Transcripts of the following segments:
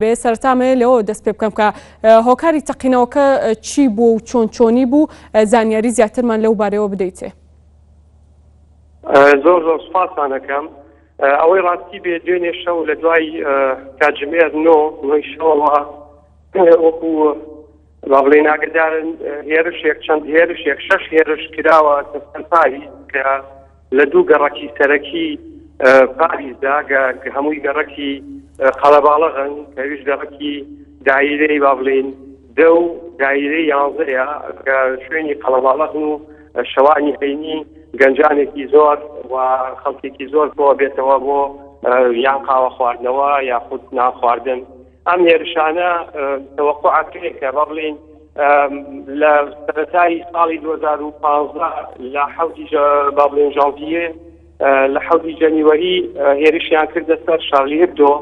بێ سەرتامەیە لەوە دەست پێ بکەم کە هۆکاری تەقینەوەکە چی بوو و چۆنی بوو زانیاری زیاترمان لەو بارەوە بدەیتێ. زۆر سوپاسان دەکەم. ئەوەی ڕاستی بێ دوێنێ شەو لە دوای کاتژمێر 9 شەوەوە وەکو با بڵێن ئاگدارن هێرشێک چەند هێرشێک 6 هێرش کراوە سەرپاویز کە لە دوو گەڕەکی سەرەکی پاریزدا هەمووی گەڕەکی قەڵەباڵغن کەویش گەڕەکی دایرەی با بڵێن دە و دایرەی 11ەیە کە شوێنی قەڵەباڵغن و شەوانی هەینی گەنجانێکی زۆر و خەڵکێکی زۆر بۆ بێتەوە بۆ یان قاوە خواردنەوە یاخود نان خواردن. ئەم هێرشانە تەوەقوعەکرێت کە با بڵێن لە سەرەتای ساڵی 2015 لە حەوتی با بڵێن ژانڤیە لە حەوتی جەنیوەری هێرشیان کردە سەر شارلی هێبدۆ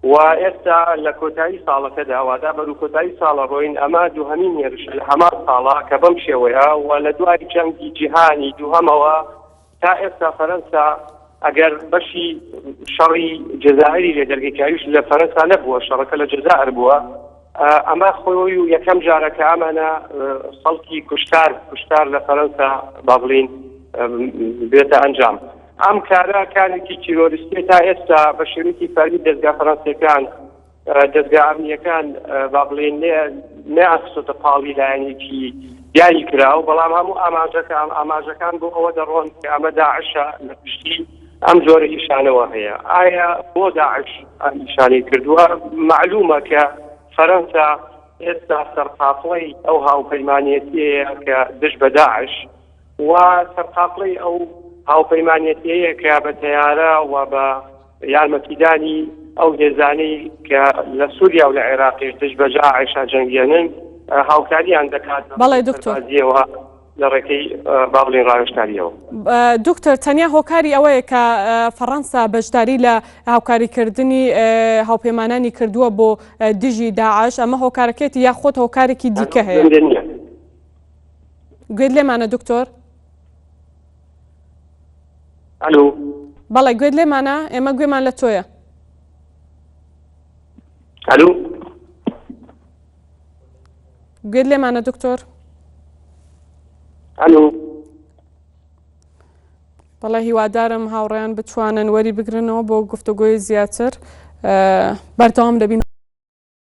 و ئێستا لە کۆتایی ساڵەکەدا وادا بەرو کۆتایی ساڵە ڕۆین ئەمە دووهەمین هێرشە لە هەمان ساڵە کە بەم شێوەیە و لە دوای جەنگی جیهانی دووهەمەوە تا ئێستا فەرەنسا ئەگەر بەشی شەڕی جەزائیری لە دەرگێکاویش لە فەرەنسا نەبووە شەڕەکە لە جەزائر بووە ئەمە خۆی و یەکەم جارەکە ئەمانە خەڵکی کوشتار لە فەرەنسا با بڵێن بێتە ئەنجام. ئەم کارە کارێکی تیرۆریستی تا ئێستا بە شێوەیەکی فەرمی دەستگا فەرەنسیەکان دەستگا ئەمنیەکان با بڵێن نەئەخستۆتە پاڵی لایەنێکی دیاری کراوە بەڵام هەموو ئاماژەکان بۆ ئەوە دەڕۆن کە ئەمە داعشە لە پشتی ئەم جۆرە ئیشانەوە هەیە. ئایا بۆ داعش ئەم ئیشانەی کردووە؟ معلومە کە فەرەنسا ئێستا سەرقاپڵەی ئەو هاوپەیمانێتیەیە کە دژ بە داعش و سەرقاپڵەی ئەو هاوپەیمانێتیەیە کە بە تەیارە و بە یارمەتیدانی ئەو هێزانەی کە لە سووریا و لە عێراقیش دژ بە داعشە جەنگێنن هاوکاریان دەکات. بەڵێ دکتۆر لە ڕێکەی با بڵێن ڕاوێژکاریەوە. دکتۆر تەنیا هۆکاری ئەوەیە کە فەڕەنسا بەشداری لە هاوکاریکردنی هاوپەیمانانی کردووە بۆ دژی داعش ئەمە هۆکارەکەێتی یاخۆت هۆکارێکی دیکە هەیە؟ گوێت لێمانە دکتۆر؟ ئەلۆ بەڵێ گوێت لێمانە ئێمە گوێمان لە تۆیە. ئەلۆ گوێت لێمانە دکتۆر؟ ئەلۆ بەڵێ هیوادارم هاوڕێیان بتوانن وەری بگرنەوە بۆ گفتوگۆی زیاتر بەردەوام دەبین.